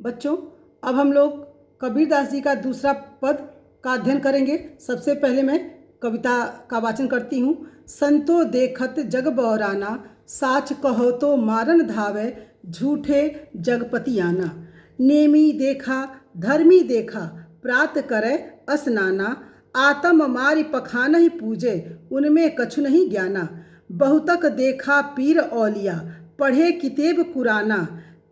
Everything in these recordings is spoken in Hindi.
बच्चों, अब हम लोग कबीरदास जी का दूसरा पद का अध्ययन करेंगे। सबसे पहले मैं कविता का वाचन करती हूँ। संतो देखत जग बौराना, साच कहो तो मारन धावे, झूठे जगपति आना। नेमी देखा धर्मी देखा, प्रात करे स्नाना, आतम मारि पखानहि पूजे, उनमें कछु नहीं ज्ञाना। बहुतक देखा पीर औलिया, पढ़े कितेब कुराना,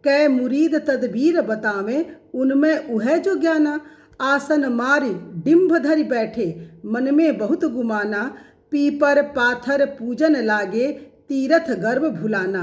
कै मुरीद तदबीर बतावें, उनमें उह जो ज्ञाना। आसन मारि डिंभ धरि बैठे, मन में बहुत गुमाना, पीपर पाथर पूजन लागे, तीरथ गर्भ भुलाना।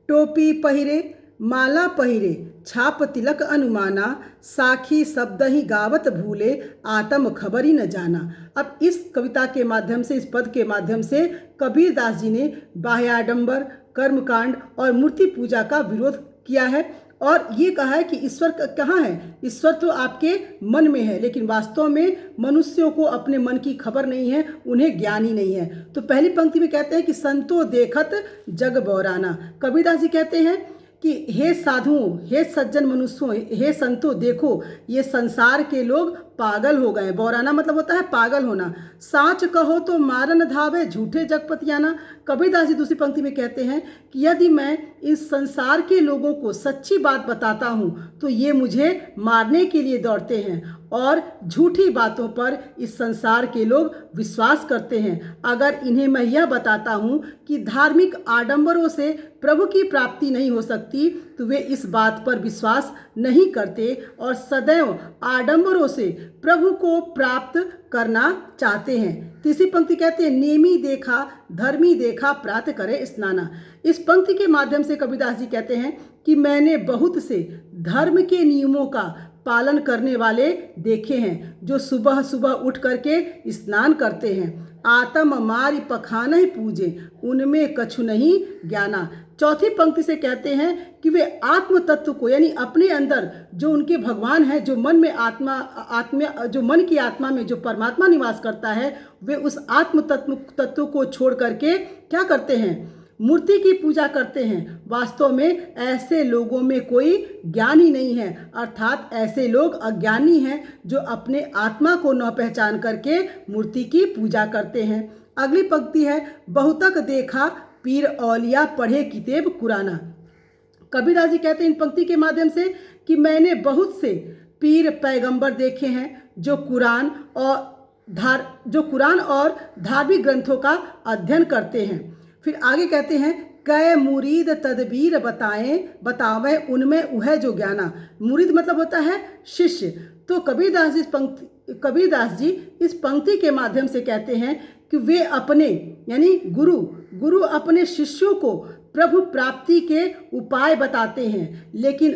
टोपी पहिरे माला पहिरे, छाप तिलक अनुमाना, साखी शब्द ही गावत भूले, आत्म खबर ही न जाना। अब इस कविता के माध्यम से, इस पद के माध्यम से कबीरदास जी ने बाह्याडंबर, कर्मकांड और मूर्ति पूजा का विरोध किया है और ये कहा है कि ईश्वर कहाँ है। ईश्वर तो आपके मन में है, लेकिन वास्तव में मनुष्यों को अपने मन की खबर नहीं है, उन्हें ज्ञान ही नहीं है। तो पहली पंक्ति में कहते हैं कि संतो देखत जग बौराना। कबीरदास जी कहते हैं कि हे साधुओं, हे सज्जन मनुष्यों, हे संतों, देखो ये संसार के लोग पागल हो गए। बौराना मतलब होता है पागल होना। साच कहो तो मारन धावे, झूठे जगपति आना। कबीरदास जी दूसरी पंक्ति में कहते हैं कि यदि मैं इस संसार के लोगों को सच्ची बात बताता हूँ तो ये मुझे मारने के लिए दौड़ते हैं और झूठी बातों पर इस संसार के लोग विश्वास करते हैं। अगर इन्हें मैं यह बताता हूँ कि धार्मिक आडंबरों से प्रभु की प्राप्ति नहीं हो सकती तो वे इस बात पर विश्वास नहीं करते और सदैव आडंबरों से प्रभु को प्राप्त करना चाहते हैं। तीसरी पंक्ति कहते हैं नेमी देखा धर्मी देखा, प्रात करे स्नाना। इस पंक्ति के माध्यम से कबीरदास जी कहते हैं कि मैंने बहुत से धर्म के नियमों का पालन करने वाले देखे हैं जो सुबह सुबह उठ करके स्नान करते हैं। आतम मारि पखानहि पूजे, उनमें कछु नहीं ज्ञाना। चौथी पंक्ति से कहते हैं कि वे आत्म तत्व को, यानी अपने अंदर जो उनके भगवान है, जो मन में आत्मा जो मन की आत्मा में जो परमात्मा निवास करता है, वे उस आत्म तत्व को छोड़ करके क्या करते हैं, मूर्ति की पूजा करते हैं। वास्तव में ऐसे लोगों में कोई ज्ञान ही नहीं है, अर्थात ऐसे लोग अज्ञानी हैं जो अपने आत्मा को न पहचान करके मूर्ति की पूजा करते हैं। अगली पंक्ति है बहुतक देखा पीर औलिया, पढ़े कितेब कुराना। कबीरदास जी कहते हैं इन पंक्ति के माध्यम से कि मैंने बहुत से पीर पैगंबर देखे हैं जो कुरान और धार्मिक ग्रंथों का अध्ययन करते हैं। फिर आगे कहते हैं कै मुरीद तदबीर बतावें, उनमें उह जो ज्ञाना। मुरीद मतलब होता है शिष्य। तो कबीरदास जी इस पंक्ति के माध्यम से कहते हैं कि वे अपने, यानी गुरु अपने शिष्यों को प्रभु प्राप्ति के उपाय बताते हैं, लेकिन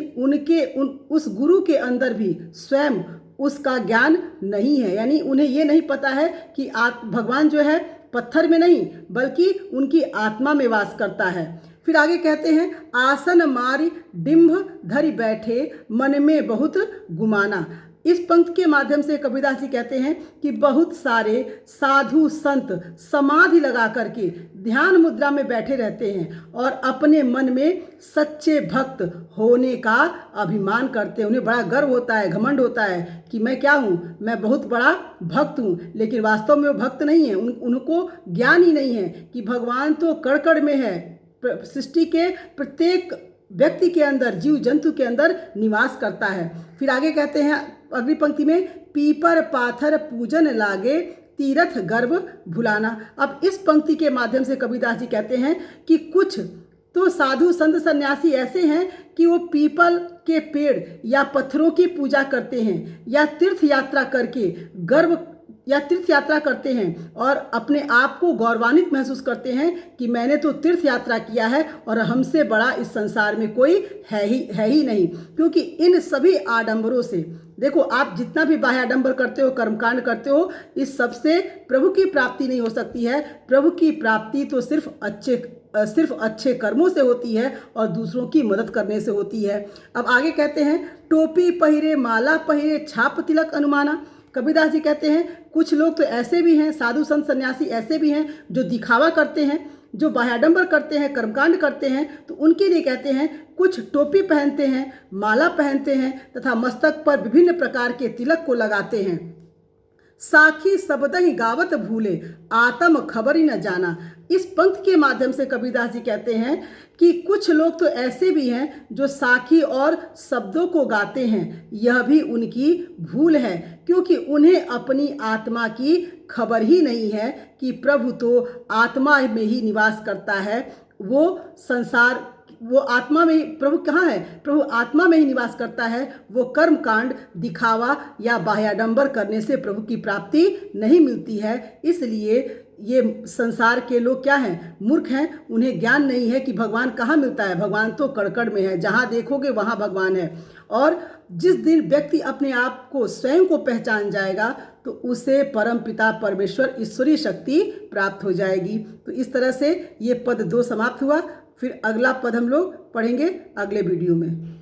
उस गुरु के अंदर भी स्वयं उसका ज्ञान नहीं है। यानी उन्हें ये नहीं पता है कि भगवान जो है पत्थर में नहीं बल्कि उनकी आत्मा में वास करता है। फिर आगे कहते हैं आसन मारि डिंभ धरि बैठे, मन में बहुत गुमाना। इस पंक्ति के माध्यम से कबीरदास जी कहते हैं कि बहुत सारे साधु संत समाधि लगा करके ध्यान मुद्रा में बैठे रहते हैं और अपने मन में सच्चे भक्त होने का अभिमान करते हैं। उन्हें बड़ा गर्व होता है, घमंड होता है कि मैं क्या हूँ, मैं बहुत बड़ा भक्त हूँ, लेकिन वास्तव में वो भक्त नहीं है। उनको ज्ञान ही नहीं है कि भगवान तो कण कण में है, सृष्टि के प्रत्येक व्यक्ति के अंदर, जीव जंतु के अंदर निवास करता है। फिर आगे कहते हैं अगली पंक्ति में पीपर पाथर पूजन लागे, तीरथ गर्भ भुलाना। अब इस पंक्ति के माध्यम से कबीरदास जी कहते हैं कि कुछ तो साधु संत सन्यासी ऐसे हैं कि वो पीपल के पेड़ या पत्थरों की पूजा करते हैं या तीर्थ यात्रा करते हैं और अपने आप को गौरवान्वित महसूस करते हैं कि मैंने तो तीर्थ यात्रा किया है और हमसे बड़ा इस संसार में कोई है ही नहीं। क्योंकि इन सभी आडंबरों से, देखो आप जितना भी बाह्य आडंबर करते हो, कर्मकांड करते हो, इस सब से प्रभु की प्राप्ति नहीं हो सकती है। प्रभु की प्राप्ति तो सिर्फ अच्छे कर्मों से होती है और दूसरों की मदद करने से होती है। अब आगे कहते हैं टोपी पहिरे माला पहिरे, छाप तिलक अनुमाना। कबीरदास जी कहते हैं कुछ लोग तो ऐसे भी हैं, साधु संत सन्यासी ऐसे भी हैं जो दिखावा करते हैं जो बाह्याडंबर करते हैं, कर्मकांड करते हैं, तो उनके लिए कहते हैं कुछ टोपी पहनते हैं, माला पहनते हैं तथा मस्तक पर विभिन्न प्रकार के तिलक को लगाते हैं। साखी सबदहि गावत भूले, आत्म खबरी न जाना। इस पंक्ति के माध्यम से कबीरदास जी कहते हैं कि कुछ लोग तो ऐसे भी हैं जो साखी और शब्दों को गाते हैं, यह भी उनकी भूल है, क्योंकि उन्हें अपनी आत्मा की खबर ही नहीं है कि प्रभु तो आत्मा में ही निवास करता है। वो आत्मा में, प्रभु कहाँ है? प्रभु आत्मा में ही निवास करता है। वो कर्म कांड, दिखावा या बाह्याडंबर करने से प्रभु की प्राप्ति नहीं मिलती है। इसलिए ये संसार के लोग क्या हैं? मूर्ख हैं। उन्हें ज्ञान नहीं है कि भगवान कहाँ मिलता है। भगवान तो कण-कण में है, जहाँ देखोगे वहाँ भगवान है। और जिस दिन व्यक्ति अपने आप को, स्वयं को पहचान जाएगा, तो उसे परम पिता परमेश्वर ईश्वरीय शक्ति प्राप्त हो जाएगी। तो इस तरह से ये पद 2 समाप्त हुआ। फिर अगला पद हम लोग पढ़ेंगे अगले वीडियो में।